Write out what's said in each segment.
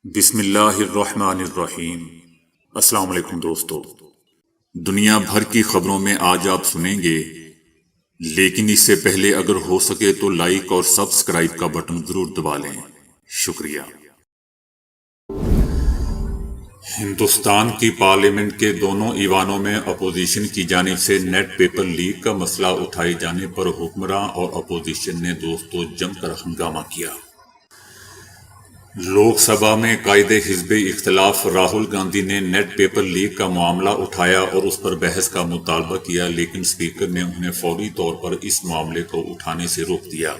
بسم اللہ الرحمن الرحیم۔ السلام علیکم دوستو، دنیا بھر کی خبروں میں آج آپ سنیں گے، لیکن اس سے پہلے اگر ہو سکے تو لائک اور سبسکرائب کا بٹن ضرور دبا لیں۔ شکریہ۔ ہندوستان کی پارلیمنٹ کے دونوں ایوانوں میں اپوزیشن کی جانب سے نیٹ پیپر لیک کا مسئلہ اٹھائے جانے پر حکمراں اور اپوزیشن نے جم کر ہنگامہ کیا۔ لوک سبھا میں قائد حزب اختلاف راہل گاندھی نے نیٹ پیپر لیک کا معاملہ اٹھایا اور اس پر بحث کا مطالبہ کیا، لیکن اسپیکر نے انہیں فوری طور پر اس معاملے کو اٹھانے سے روک دیا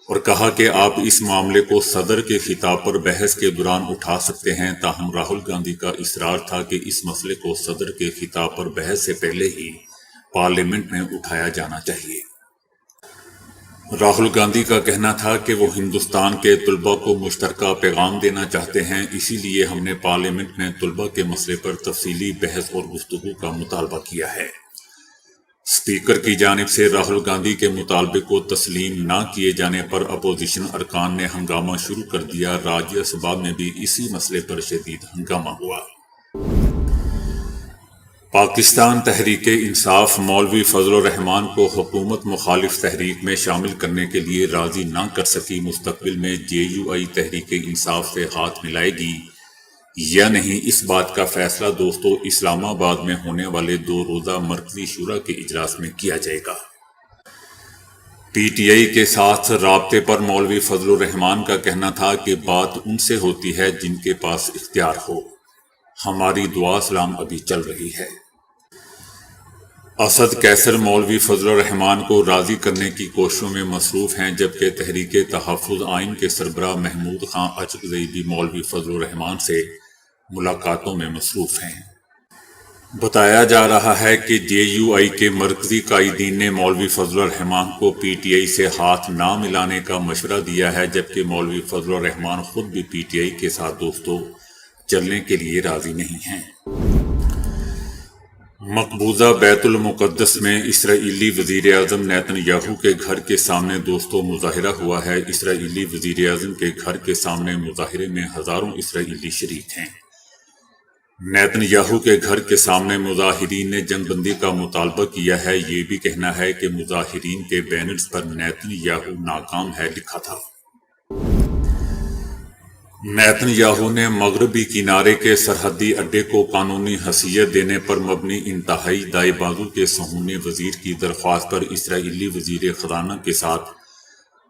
اور کہا کہ آپ اس معاملے کو صدر کے خطاب پر بحث کے دوران اٹھا سکتے ہیں۔ تاہم راہل گاندھی کا اصرار تھا کہ اس مسئلے کو صدر کے خطاب پر بحث سے پہلے ہی پارلیمنٹ میں اٹھایا جانا چاہیے۔ راہل گاندھی کا کہنا تھا کہ وہ ہندوستان کے طلباء کو مشترکہ پیغام دینا چاہتے ہیں، اسی لیے ہم نے پارلیمنٹ میں طلباء کے مسئلے پر تفصیلی بحث اور گفتگو کا مطالبہ کیا ہے۔ اسپیکر کی جانب سے راہل گاندھی کے مطالبے کو تسلیم نہ کیے جانے پر اپوزیشن ارکان نے ہنگامہ شروع کر دیا۔ راجیہ سبھا میں بھی اسی مسئلے پر شدید ہنگامہ ہوا۔ پاکستان تحریک انصاف مولوی فضل الرحمان کو حکومت مخالف تحریک میں شامل کرنے کے لیے راضی نہ کر سکی۔ مستقبل میں JUI تحریک انصاف سے ہاتھ ملائے گی یا نہیں، اس بات کا فیصلہ دوستو اسلام آباد میں ہونے والے 2 روزہ مرکزی شورا کے اجلاس میں کیا جائے گا۔ PTI کے ساتھ رابطے پر مولوی فضل الرحمان کا کہنا تھا کہ بات ان سے ہوتی ہے جن کے پاس اختیار ہو، ہماری دعا سلام ابھی چل رہی ہے۔ اسد کیسر مولوی فضل الرحمان کو راضی کرنے کی کوششوں میں مصروف ہیں، جبکہ تحریک تحفظ آئین کے سربراہ محمود خان اچکزئی بھی مولوی فضل الرحمان سے ملاقاتوں میں مصروف ہیں۔ بتایا جا رہا ہے کہ JUI کے مرکزی قائدین نے مولوی فضل الرحمان کو PTI سے ہاتھ نہ ملانے کا مشورہ دیا ہے، جبکہ مولوی فضل الرحمان خود بھی PTI کے ساتھ دوستو چلنے کے لیے راضی نہیں ہیں۔ مقبوضہ بیت المقدس میں اسرائیلی وزیر اعظم نیتن یاہو کے گھر کے سامنے دوستو مظاہرہ ہوا ہے۔ اسرائیلی وزیر اعظم کے گھر کے سامنے مظاہرے میں ہزاروں اسرائیلی شریک ہیں۔ نیتن یاہو کے گھر کے سامنے مظاہرین نے جنگ بندی کا مطالبہ کیا ہے۔ یہ بھی کہنا ہے کہ مظاہرین کے بینرز پر نیتن یاہو ناکام ہے لکھا تھا۔ نیتن یاہو نے مغربی کنارے کے سرحدی اڈے کو قانونی حیثیت دینے پر مبنی انتہائی دائیں بازو کے صہیونی وزیر کی درخواست پر اسرائیلی وزیر خزانہ کے ساتھ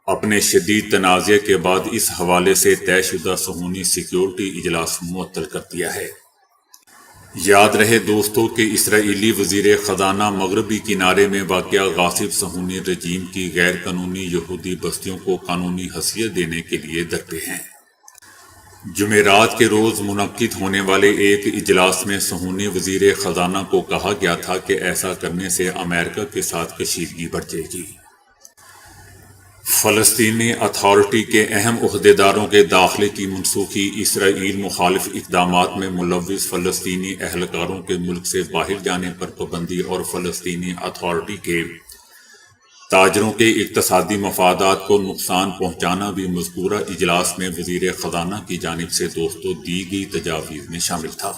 اپنے شدید تنازع کے بعد اس حوالے سے طے شدہ صہیونی سیکیورٹی اجلاس معطل کر دیا ہے۔ یاد رہے دوستو کہ اسرائیلی وزیر خزانہ مغربی کنارے میں واقع غاصب صہیونی رجیم کی غیر قانونی یہودی بستیوں کو قانونی حیثیت دینے کے لیے درپے ہیں۔ جمعرات کے روز منعقد ہونے والے ایک اجلاس میں صہیونی وزیر خزانہ کو کہا گیا تھا کہ ایسا کرنے سے امریکہ کے ساتھ کشیدگی بڑھ جائے گی۔ فلسطینی اتھارٹی کے اہم عہدیداروں کے داخلے کی منسوخی، اسرائیل مخالف اقدامات میں ملوث فلسطینی اہلکاروں کے ملک سے باہر جانے پر پابندی اور فلسطینی اتھارٹی کے تاجروں کے اقتصادی مفادات کو نقصان پہنچانا بھی مذکورہ اجلاس میں وزیر خزانہ کی جانب سے دوستو دی گئی تجاویز میں شامل تھا۔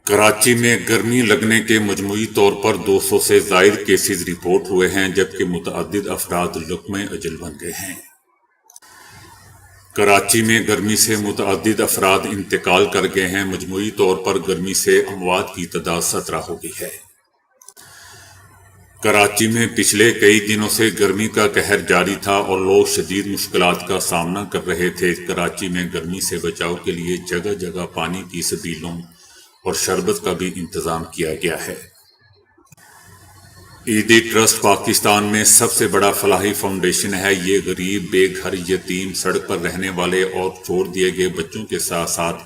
کراچی میں گرمی لگنے کے مجموعی طور پر 200 سے زائد کیسز رپورٹ ہوئے ہیں، جبکہ متعدد افراد لقمۂ اجل بن گئے ہیں۔ کراچی میں گرمی سے متعدد افراد انتقال کر گئے ہیں۔ مجموعی طور پر گرمی سے اموات کی تعداد 17 ہو گئی ہے۔ کراچی میں پچھلے کئی دنوں سے گرمی کا قہر جاری تھا اور لوگ شدید مشکلات کا سامنا کر رہے تھے۔ کراچی میں گرمی سے بچاؤ کے لیے جگہ جگہ پانی کی سبیلوں اور شربت کا بھی انتظام کیا گیا ہے۔ عیدی ٹرسٹ پاکستان میں سب سے بڑا فلاحی فاؤنڈیشن ہے۔ یہ غریب، بے گھر، یتیم، سڑک پر رہنے والے اور چھوڑ دیے گئے بچوں کے ساتھ ساتھ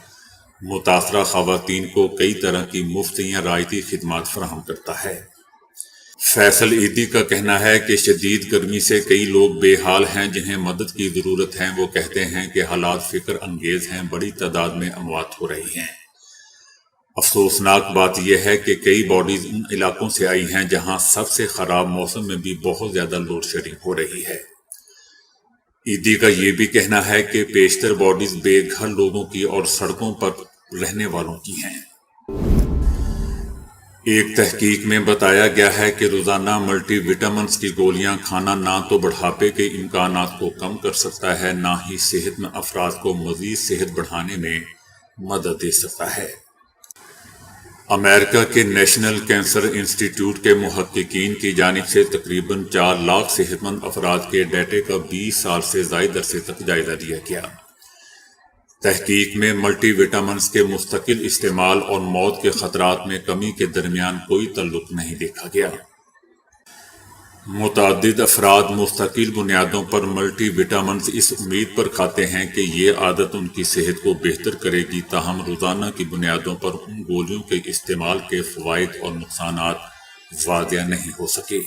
متاثرہ خواتین کو کئی طرح کی مفت یا رعایتی خدمات فراہم کرتا ہے۔ فیصل عیدی کا کہنا ہے کہ شدید گرمی سے کئی لوگ بے حال ہیں جنہیں مدد کی ضرورت ہے۔ وہ کہتے ہیں کہ حالات فکر انگیز ہیں، بڑی تعداد میں اموات ہو رہی ہیں۔ افسوسناک بات یہ ہے کہ کئی باڈیز ان علاقوں سے آئی ہیں جہاں سب سے خراب موسم میں بھی بہت زیادہ لوڈ شیڈنگ ہو رہی ہے۔ ایدی کا یہ بھی کہنا ہے کہ بیشتر باڈیز بے گھر لوگوں کی اور سڑکوں پر رہنے والوں کی ہیں۔ ایک تحقیق میں بتایا گیا ہے کہ روزانہ ملٹی وٹامنز کی گولیاں کھانا نہ تو بڑھاپے کے امکانات کو کم کر سکتا ہے، نہ ہی صحت مند افراد کو مزید صحت بڑھانے میں مدد دے سکتا ہے۔ امریکہ کے نیشنل کینسر انسٹی ٹیوٹ کے محققین کی جانب سے تقریباً 4 لاکھ صحت مند افراد کے ڈیٹے کا 20 سال سے زائد عرصے تک جائزہ لیا گیا۔ تحقیق میں ملٹی وٹامنز کے مستقل استعمال اور موت کے خطرات میں کمی کے درمیان کوئی تعلق نہیں دیکھا گیا۔ متعدد افراد مستقل بنیادوں پر ملٹی وٹامنز اس امید پر کھاتے ہیں کہ یہ عادت ان کی صحت کو بہتر کرے گی، تاہم روزانہ کی بنیادوں پر ان گولیوں کے استعمال کے فوائد اور نقصانات واضح نہیں ہو سکے۔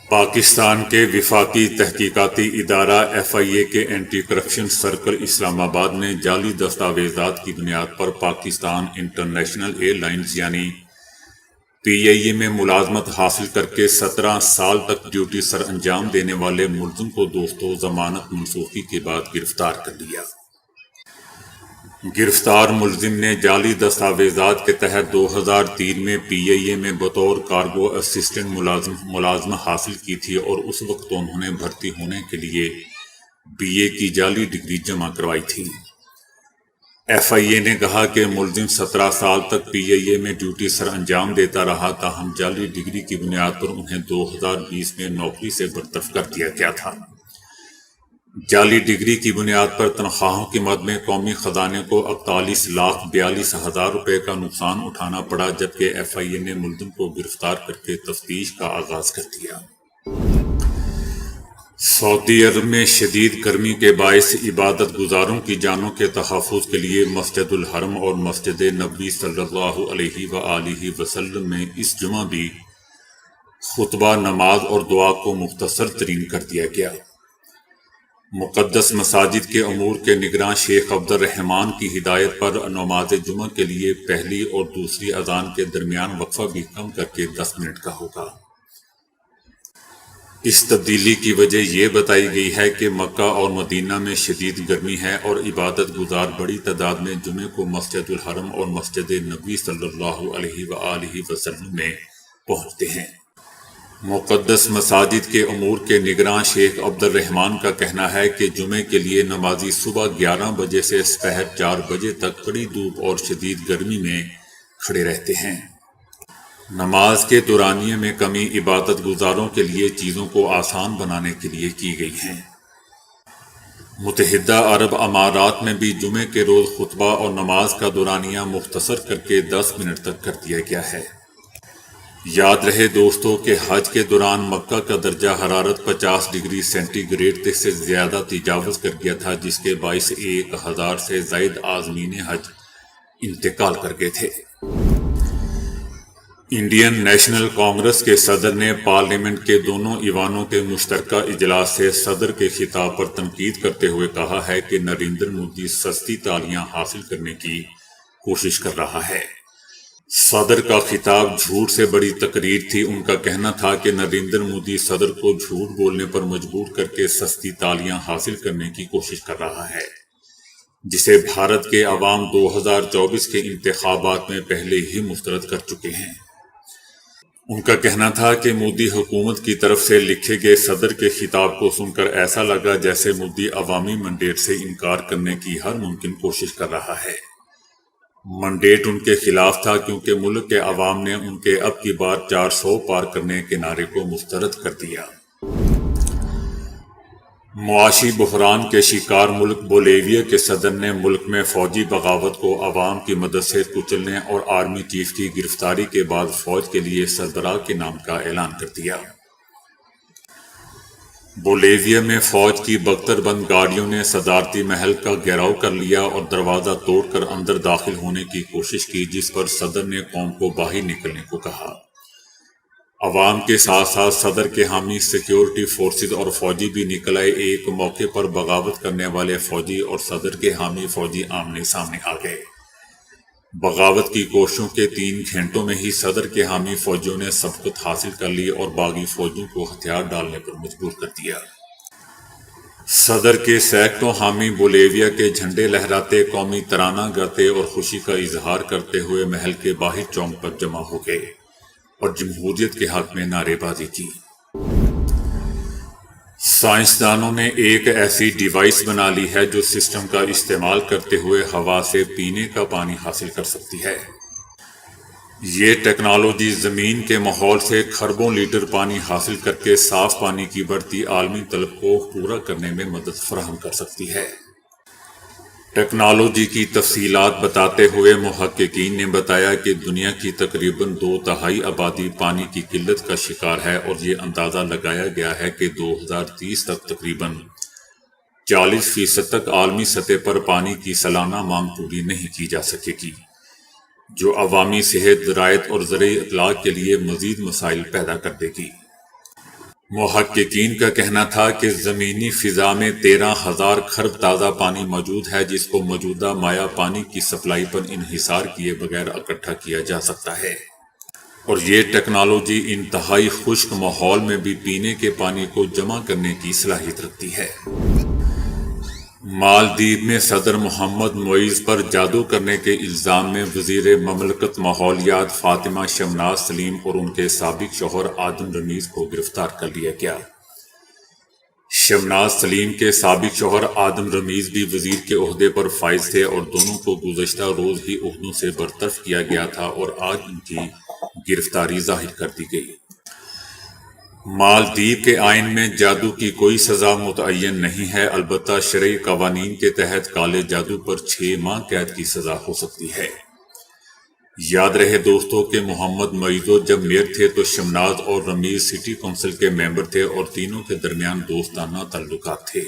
پاکستان کے وفاقی تحقیقاتی ادارہ FIA کے اینٹی کرپشن سرکل اسلام آباد نے جعلی دستاویزات کی بنیاد پر پاکستان انٹرنیشنل ایئر لائنز یعنی PIA میں ملازمت حاصل کر کے 17 سال تک ڈیوٹی سر انجام دینے والے ملزم کو دوستوں ضمانت منسوخی کے بعد گرفتار کر لیا۔ گرفتار ملزم نے جعلی دستاویزات کے تحت 2003 میں PIA میں بطور کارگو اسسٹنٹ ملازمت حاصل کی تھی اور اس وقت انہوں نے بھرتی ہونے کے لیے BA کی جعلی ڈگری جمع کروائی تھی۔ FIA نے کہا کہ ملزم 17 سال تک PIA میں ڈیوٹی سر انجام دیتا رہا، تاہم جعلی ڈگری کی بنیاد پر انہیں 2020 میں نوکری سے برطرف کر دیا گیا تھا۔ جعلی ڈگری کی بنیاد پر تنخواہوں کی مد میں قومی خزانے کو 41,42,000 روپے کا نقصان اٹھانا پڑا، جبکہ FIA نے ملزم کو گرفتار کر کے تفتیش کا آغاز کر دیا۔ سعودی عرب میں شدید گرمی کے باعث عبادت گزاروں کی جانوں کے تحفظ کے لیے مسجد الحرم اور مسجد نبوی صلی اللہ علیہ وآلہ وسلم میں اس جمعہ بھی خطبہ، نماز اور دعا کو مختصر ترین کر دیا گیا۔ مقدس مساجد کے امور کے نگراں شیخ عبد الرحمان کی ہدایت پر نماز جمعہ کے لیے پہلی اور دوسری اذان کے درمیان وقفہ بھی کم کر کے 10 منٹ کا ہوگا۔ اس تبدیلی کی وجہ یہ بتائی گئی ہے کہ مکہ اور مدینہ میں شدید گرمی ہے اور عبادت گزار بڑی تعداد میں جمعے کو مسجد الحرم اور مسجد نبوی صلی اللہ علیہ وآلہ وسلم میں پہنچتے ہیں۔ مقدس مساجد کے امور کے نگراں شیخ عبد الرحمان کا کہنا ہے کہ جمعے کے لیے نمازی صبح 11 بجے سے سپہر 4 بجے تک کڑی دھوپ اور شدید گرمی میں کھڑے رہتے ہیں۔ نماز کے دورانیے میں کمی عبادت گزاروں کے لیے چیزوں کو آسان بنانے کے لیے کی گئی ہیں۔ متحدہ عرب امارات میں بھی جمعے کے روز خطبہ اور نماز کا دورانیہ مختصر کر کے 10 منٹ تک کر دیا گیا ہے۔ یاد رہے دوستو کہ حج کے دوران مکہ کا درجہ حرارت 50 ڈگری سینٹی گریڈ سے زیادہ تجاوز کر گیا تھا، جس کے باعث 1000 سے زائد عازمین حج انتقال کر گئے تھے۔ انڈین نیشنل کانگریس کے صدر نے پارلیمنٹ کے دونوں ایوانوں کے مشترکہ اجلاس سے صدر کے خطاب پر تنقید کرتے ہوئے کہا ہے کہ نریندر مودی سستی تالیاں حاصل کرنے کی کوشش کر رہا ہے۔ صدر کا خطاب جھوٹ سے بڑی تقریر تھی۔ ان کا کہنا تھا کہ نریندر مودی صدر کو جھوٹ بولنے پر مجبور کر کے سستی تالیاں حاصل کرنے کی کوشش کر رہا ہے، جسے بھارت کے عوام 2024 کے انتخابات میں پہلے ہی مسترد کر چکے ہیں۔ ان کا کہنا تھا کہ مودی حکومت کی طرف سے لکھے گئے صدر کے خطاب کو سن کر ایسا لگا جیسے مودی عوامی منڈیٹ سے انکار کرنے کی ہر ممکن کوشش کر رہا ہے۔ منڈیٹ ان کے خلاف تھا کیونکہ ملک کے عوام نے ان کے اب کی بار 400 پار کرنے کے نعرے کو مسترد کر دیا۔ معاشی بحران کے شکار ملک بولیویا کے صدر نے ملک میں فوجی بغاوت کو عوام کی مدد سے کچلنے اور آرمی چیف کی گرفتاری کے بعد فوج کے لیے سربراہ کے نام کا اعلان کر دیا۔ بولیویا میں فوج کی بختر بند گاڑیوں نے صدارتی محل کا گھیراؤ کر لیا اور دروازہ توڑ کر اندر داخل ہونے کی کوشش کی، جس پر صدر نے قوم کو باہر نکلنے کو کہا۔ عوام کے ساتھ ساتھ صدر کے حامی سیکیورٹی فورسز اور فوجی بھی نکل آئے۔ ایک موقع پر بغاوت کرنے والے فوجی اور صدر کے حامی فوجی آمنے سامنے آ گئے۔ بغاوت کی کوششوں کے 3 گھنٹوں میں ہی صدر کے حامی فوجیوں نے سبقت حاصل کر لی اور باغی فوجیوں کو ہتھیار ڈالنے پر مجبور کر دیا۔ صدر کے سینکڑوں حامی بولیویا کے جھنڈے لہراتے، قومی ترانہ گاتے اور خوشی کا اظہار کرتے ہوئے محل کے باہر چوک پر جمع ہو گئے اور جمہوریت کے حق میں نعرے بازی کی۔ سائنسدانوں نے ایک ایسی ڈیوائس بنا لی ہے جو سسٹم کا استعمال کرتے ہوئے ہوا سے پینے کا پانی حاصل کر سکتی ہے۔ یہ ٹیکنالوجی زمین کے ماحول سے کھربوں لیٹر پانی حاصل کر کے صاف پانی کی بڑھتی عالمی طلب کو پورا کرنے میں مدد فراہم کر سکتی ہے۔ ٹیکنالوجی کی تفصیلات بتاتے ہوئے محققین نے بتایا کہ دنیا کی تقریباً 2/3 آبادی پانی کی قلت کا شکار ہے اور یہ اندازہ لگایا گیا ہے کہ 2030 تک تقریباً 40% تک عالمی سطح پر پانی کی سالانہ مانگ پوری نہیں کی جا سکے گی، جو عوامی صحت، زراعت اور زرعی اخلاق کے لیے مزید مسائل پیدا کر دے گی۔ محققین کا کہنا تھا کہ زمینی فضا میں 13,000 کھرب تازہ پانی موجود ہے، جس کو موجودہ مائع پانی کی سپلائی پر انحصار کیے بغیر اکٹھا کیا جا سکتا ہے، اور یہ ٹیکنالوجی انتہائی خشک ماحول میں بھی پینے کے پانی کو جمع کرنے کی صلاحیت رکھتی ہے۔ مالدیپ میں صدر محمد معیز پر جادو کرنے کے الزام میں وزیر مملکت ماحولیات فاطمہ شمناز سلیم اور ان کے سابق شوہر آدم رمیز کو گرفتار کر لیا گیا۔ شمناز سلیم کے سابق شوہر آدم رمیز بھی وزیر کے عہدے پر فائز تھے اور دونوں کو گزشتہ روز ہی عہدوں سے برطرف کیا گیا تھا اور آج ان کی گرفتاری ظاہر کر دی گئی۔ مالدیپ کے آئین میں جادو کی کوئی سزا متعین نہیں ہے، البتہ شرعی قوانین کے تحت کالے جادو پر 6 ماہ قید کی سزا ہو سکتی ہے۔ یاد رہے دوستو کہ محمد معیز جب میئر تھے تو شمناز اور رمیز سٹی کونسل کے ممبر تھے اور تینوں کے درمیان دوستانہ تعلقات تھے۔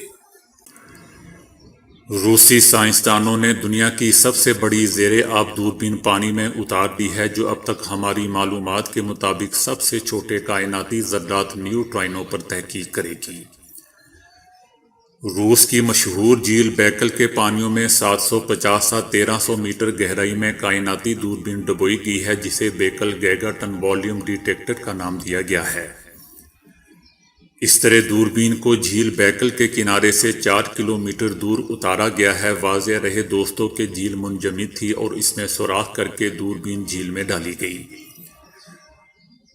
روسی سائنسدانوں نے دنیا کی سب سے بڑی زیر آب دوربین پانی میں اتار دی ہے، جو اب تک ہماری معلومات کے مطابق سب سے چھوٹے کائناتی ذرات نیوٹرائنوں پر تحقیق کرے گی۔ روس کی مشہور جھیل بیکل کے پانیوں میں 750 سے 1300 میٹر گہرائی میں کائناتی دوربین ڈبوئی گئی ہے، جسے بیکل گیگا ٹن والیوم ڈیٹیکٹر کا نام دیا گیا ہے۔ اس طرح دوربین کو جھیل بیکل کے کنارے سے 4 کلومیٹر دور اتارا گیا ہے۔ واضح رہے دوستوں کہ جھیل منجمد تھی اور اس میں سوراخ کر کے دوربین جھیل میں ڈالی گئی۔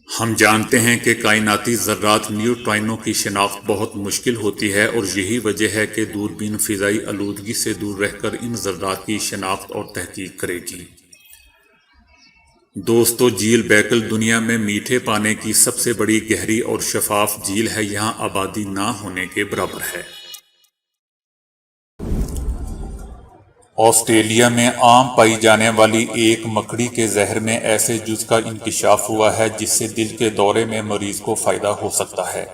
ہم جانتے ہیں کہ کائناتی ذرات نیوٹرائنوں کی شناخت بہت مشکل ہوتی ہے، اور یہی وجہ ہے کہ دوربین فضائی آلودگی سے دور رہ کر ان ذرات کی شناخت اور تحقیق کرے گی۔ دوستو، جھیل بیکل دنیا میں میٹھے پانی کی سب سے بڑی گہری اور شفاف جھیل ہے، یہاں آبادی نہ ہونے کے برابر ہے۔ آسٹریلیا میں عام پائی جانے والی ایک مکڑی کے زہر میں ایسے جز کا انکشاف ہوا ہے جس سے دل کے دورے میں مریض کو فائدہ ہو سکتا ہے۔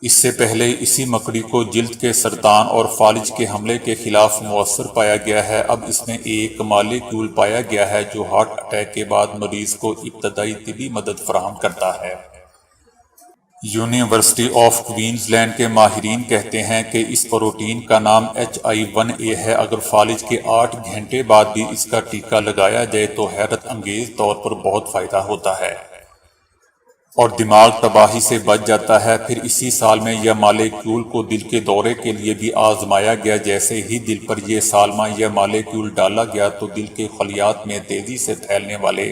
اس سے پہلے اسی مکڑی کو جلد کے سرطان اور فالج کے حملے کے خلاف مؤثر پایا گیا ہے۔ اب اس میں ایک مالیکیول پایا گیا ہے جو ہارٹ اٹیک کے بعد مریض کو ابتدائی طبی مدد فراہم کرتا ہے۔ یونیورسٹی آف کوئنز لینڈ کے ماہرین کہتے ہیں کہ اس پروٹین کا نام HI1A ہے۔ اگر فالج کے 8 گھنٹے بعد بھی اس کا ٹیکہ لگایا جائے تو حیرت انگیز طور پر بہت فائدہ ہوتا ہے اور دماغ تباہی سے بچ جاتا ہے۔ پھر اسی سال میں یہ مالیکیول کو دل کے دورے کے لیے بھی آزمایا گیا۔ جیسے ہی دل پر یہ سالمہ یہ مالیکیول ڈالا گیا تو دل کے خلیات میں تیزی سے پھیلنے والے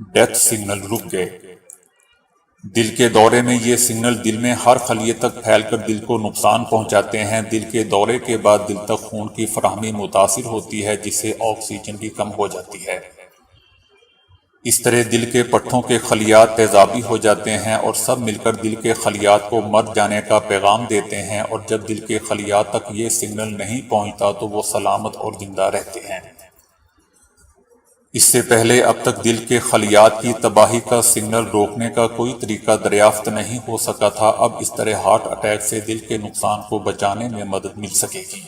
ڈیتھ سگنل رک گئے۔ دل کے دورے میں یہ سگنل دل میں ہر خلیے تک پھیل کر دل کو نقصان پہنچاتے ہیں۔ دل کے دورے کے بعد دل تک خون کی فراہمی متاثر ہوتی ہے، جس سے آکسیجن کی کم ہو جاتی ہے۔ اس طرح دل کے پٹھوں کے خلیات تیزابی ہو جاتے ہیں اور سب مل کر دل کے خلیات کو مر جانے کا پیغام دیتے ہیں، اور جب دل کے خلیات تک یہ سگنل نہیں پہنچتا تو وہ سلامت اور زندہ رہتے ہیں۔ اس سے پہلے اب تک دل کے خلیات کی تباہی کا سگنل روکنے کا کوئی طریقہ دریافت نہیں ہو سکا تھا۔ اب اس طرح ہارٹ اٹیک سے دل کے نقصان کو بچانے میں مدد مل سکے گی۔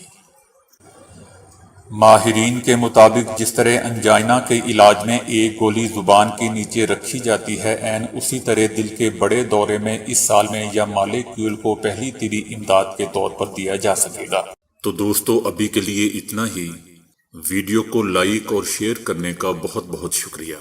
ماہرین کے مطابق جس طرح انجائنا کے علاج میں ایک گولی زبان کے نیچے رکھی جاتی ہے، عین اسی طرح دل کے بڑے دورے میں اس سال میں یا مالیکیول کو پہلی طبی امداد کے طور پر دیا جا سکے گا۔ تو دوستو، ابھی کے لیے اتنا ہی۔ ویڈیو کو لائک اور شیئر کرنے کا بہت بہت شکریہ۔